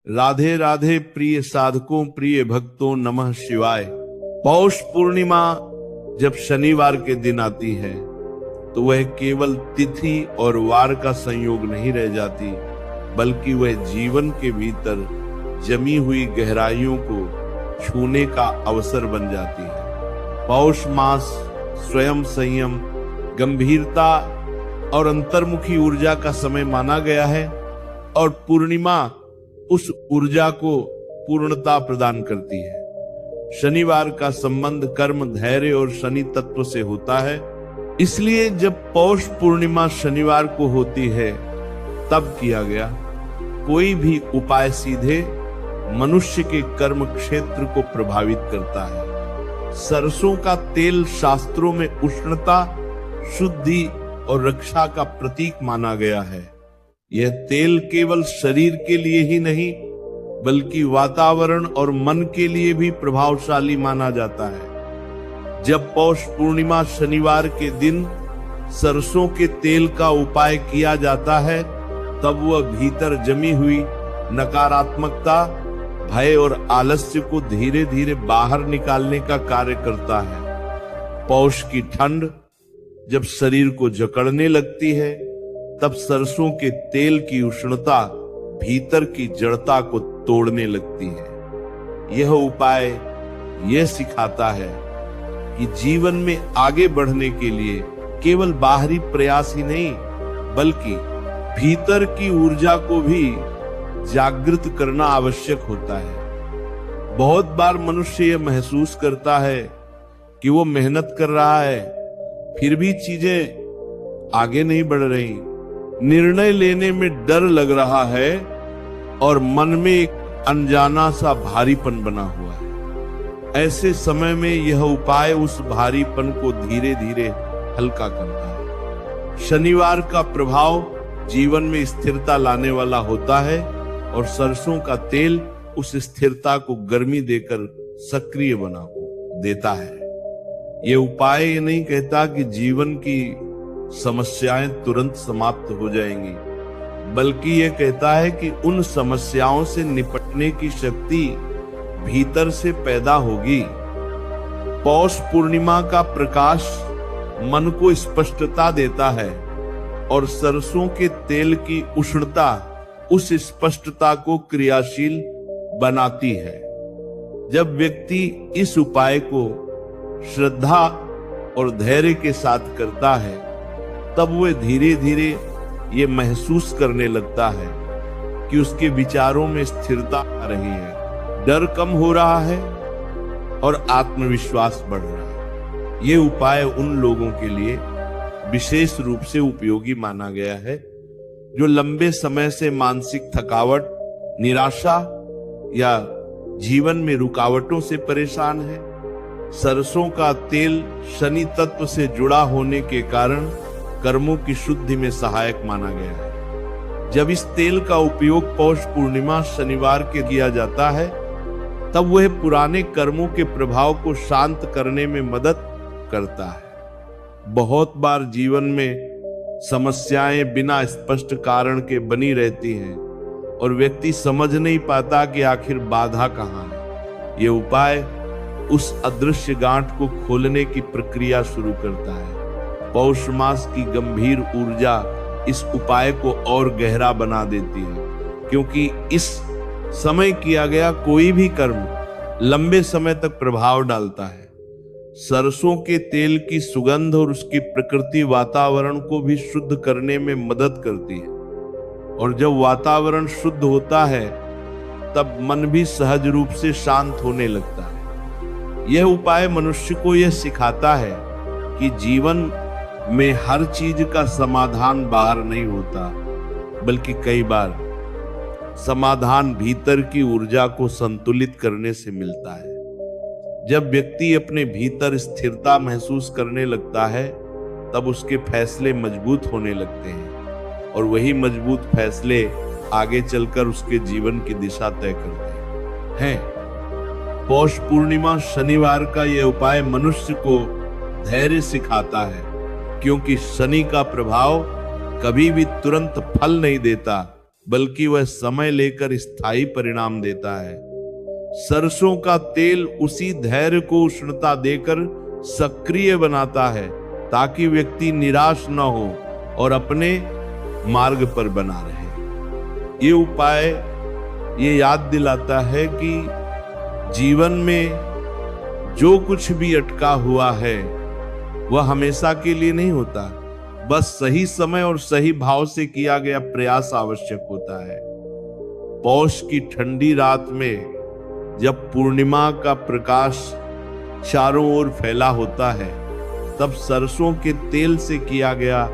राधे राधे प्रिय साधकों, प्रिय भक्तों, नमः शिवाय। पौष पूर्णिमा जब शनिवार के दिन आती है तो वह केवल तिथि और वार का संयोग नहीं रह जाती, बल्कि वह जीवन के भीतर जमी हुई गहराइयों को छूने का अवसर बन जाती है। पौष मास स्वयं संयम, गंभीरता और अंतर्मुखी ऊर्जा का समय माना गया है और पूर्णिमा उस ऊर्जा को पूर्णता प्रदान करती है। शनिवार का संबंध कर्म, धैर्य और शनि तत्व से होता है। इसलिए जब पौष पूर्णिमा शनिवार को होती है तब किया गया कोई भी उपाय सीधे मनुष्य के कर्म क्षेत्र को प्रभावित करता है। सरसों का तेल शास्त्रों में उष्णता, शुद्धि और रक्षा का प्रतीक माना गया है। यह तेल केवल शरीर के लिए ही नहीं बल्कि वातावरण और मन के लिए भी प्रभावशाली माना जाता है। जब पौष पूर्णिमा शनिवार के दिन सरसों के तेल का उपाय किया जाता है तब वह भीतर जमी हुई नकारात्मकता, भय और आलस्य को धीरे धीरे बाहर निकालने का कार्य करता है। पौष की ठंड जब शरीर को जकड़ने लगती है तब सरसों के तेल की उष्णता भीतर की जड़ता को तोड़ने लगती है। यह उपाय यह सिखाता है कि जीवन में आगे बढ़ने के लिए केवल बाहरी प्रयास ही नहीं बल्कि भीतर की ऊर्जा को भी जागृत करना आवश्यक होता है। बहुत बार मनुष्य यह महसूस करता है कि वो मेहनत कर रहा है फिर भी चीजें आगे नहीं बढ़ रही, निर्णय लेने में डर लग रहा है और मन में एक अनजाना सा भारीपन बना हुआ है। ऐसे समय में यह उपाय उस भारीपन को धीरे धीरे हल्का करता है। शनिवार का प्रभाव जीवन में स्थिरता लाने वाला होता है और सरसों का तेल उस स्थिरता को गर्मी देकर सक्रिय बना देता है। यह उपाय ये नहीं कहता कि जीवन की समस्याएं तुरंत समाप्त हो जाएंगी, बल्कि यह कहता है कि उन समस्याओं से निपटने की शक्ति भीतर से पैदा होगी। पौष पूर्णिमा का प्रकाश मन को स्पष्टता देता है और सरसों के तेल की उष्णता उस स्पष्टता को क्रियाशील बनाती है। जब व्यक्ति इस उपाय को श्रद्धा और धैर्य के साथ करता है तब वह धीरे धीरे ये महसूस करने लगता है कि उसके विचारों में स्थिरता आ रही है, डर कम हो रहा है और आत्मविश्वास बढ़ रहा है। ये उपाय उन लोगों के लिए विशेष रूप से उपयोगी माना गया है जो लंबे समय से मानसिक थकावट, निराशा या जीवन में रुकावटों से परेशान है। सरसों का तेल शनि तत्व से जुड़ा होने के कारण कर्मों की शुद्धि में सहायक माना गया है। जब इस तेल का उपयोग पौष पूर्णिमा शनिवार के किया जाता है तब वह पुराने कर्मों के प्रभाव को शांत करने में मदद करता है। बहुत बार जीवन में समस्याएं बिना स्पष्ट कारण के बनी रहती हैं और व्यक्ति समझ नहीं पाता कि आखिर बाधा कहाँ है। यह उपाय उस अदृश्य गांठ को खोलने की प्रक्रिया शुरू करता है। पौष मास की गंभीर ऊर्जा इस उपाय को और गहरा बना देती है, क्योंकि इस समय किया गया कोई भी कर्म लंबे समय तक प्रभाव डालता है। सरसों के तेल की सुगंध और उसकी प्रकृति वातावरण को भी शुद्ध करने में मदद करती है और जब वातावरण शुद्ध होता है तब मन भी सहज रूप से शांत होने लगता है। यह उपाय मनुष्य को यह सिखाता है कि जीवन में हर चीज का समाधान बाहर नहीं होता, बल्कि कई बार समाधान भीतर की ऊर्जा को संतुलित करने से मिलता है। जब व्यक्ति अपने भीतर स्थिरता महसूस करने लगता है तब उसके फैसले मजबूत होने लगते हैं और वही मजबूत फैसले आगे चलकर उसके जीवन की दिशा तय करते हैं। पौष पूर्णिमा शनिवार का यह उपाय मनुष्य को धैर्य सिखाता है, क्योंकि शनि का प्रभाव कभी भी तुरंत फल नहीं देता बल्कि वह समय लेकर स्थायी परिणाम देता है। सरसों का तेल उसी धैर्य को उष्णता देकर सक्रिय बनाता है ताकि व्यक्ति निराश न हो और अपने मार्ग पर बना रहे। ये उपाय ये याद दिलाता है कि जीवन में जो कुछ भी अटका हुआ है वह हमेशा के लिए नहीं होता, बस सही समय और सही भाव से किया गया प्रयास आवश्यक होता है। पौष की ठंडी रात में जब पूर्णिमा का प्रकाश चारों ओर फैला होता है, तब सरसों के तेल से किया गया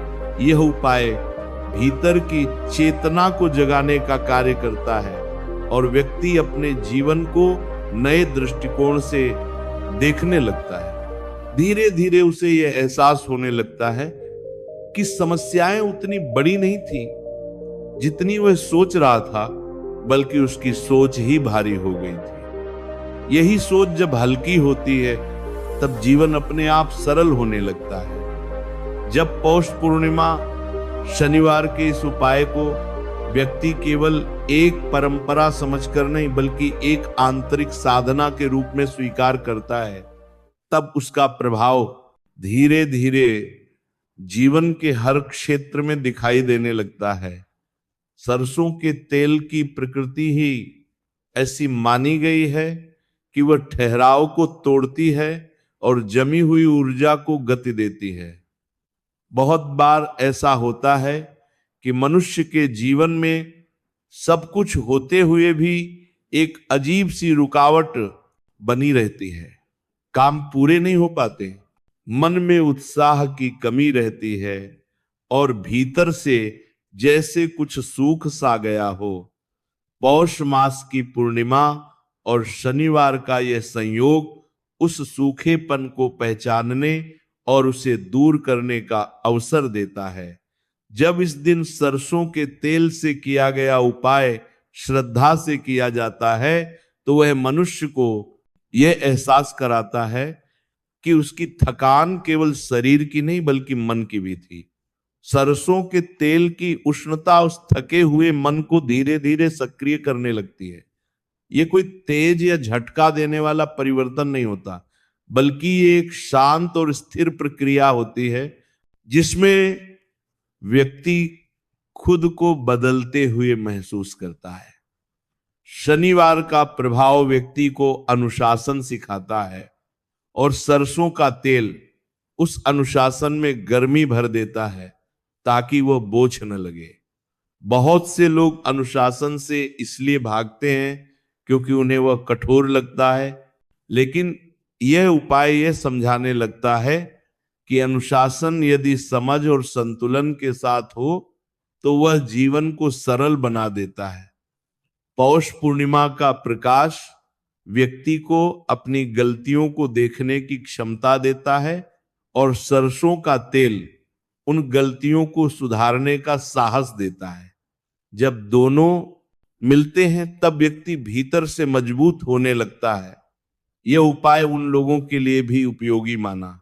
यह उपाय भीतर की चेतना को जगाने का कार्य करता है और व्यक्ति अपने जीवन को नए दृष्टिकोण से देखने लगता है। धीरे धीरे उसे यह एहसास होने लगता है कि समस्याएं उतनी बड़ी नहीं थी जितनी वह सोच रहा था, बल्कि उसकी सोच ही भारी हो गई थी। यही सोच जब हल्की होती है तब जीवन अपने आप सरल होने लगता है। जब पौष पूर्णिमा शनिवार के इस उपाय को व्यक्ति केवल एक परंपरा समझकर नहीं बल्कि एक आंतरिक साधना के रूप में स्वीकार करता है, तब उसका प्रभाव धीरे धीरे जीवन के हर क्षेत्र में दिखाई देने लगता है। सरसों के तेल की प्रकृति ही ऐसी मानी गई है कि वह ठहराव को तोड़ती है और जमी हुई ऊर्जा को गति देती है। बहुत बार ऐसा होता है कि मनुष्य के जीवन में सब कुछ होते हुए भी एक अजीब सी रुकावट बनी रहती है। काम पूरे नहीं हो पाते, मन में उत्साह की कमी रहती है और भीतर से जैसे कुछ सूख सा गया हो। पौष मास की पूर्णिमा और शनिवार का यह संयोग उस सूखेपन को पहचानने और उसे दूर करने का अवसर देता है। जब इस दिन सरसों के तेल से किया गया उपाय श्रद्धा से किया जाता है तो वह मनुष्य को यह एहसास कराता है कि उसकी थकान केवल शरीर की नहीं बल्कि मन की भी थी। सरसों के तेल की उष्णता उस थके हुए मन को धीरे धीरे सक्रिय करने लगती है। ये कोई तेज या झटका देने वाला परिवर्तन नहीं होता, बल्कि ये एक शांत और स्थिर प्रक्रिया होती है जिसमें व्यक्ति खुद को बदलते हुए महसूस करता है। शनिवार का प्रभाव व्यक्ति को अनुशासन सिखाता है और सरसों का तेल उस अनुशासन में गर्मी भर देता है ताकि वह बोझ न लगे। बहुत से लोग अनुशासन से इसलिए भागते हैं क्योंकि उन्हें वह कठोर लगता है, लेकिन यह उपाय यह समझाने लगता है कि अनुशासन यदि समझ और संतुलन के साथ हो तो वह जीवन को सरल बना देता है। पौष पूर्णिमा का प्रकाश व्यक्ति को अपनी गलतियों को देखने की क्षमता देता है और सरसों का तेल उन गलतियों को सुधारने का साहस देता है। जब दोनों मिलते हैं तब व्यक्ति भीतर से मजबूत होने लगता है। यह उपाय उन लोगों के लिए भी उपयोगी माना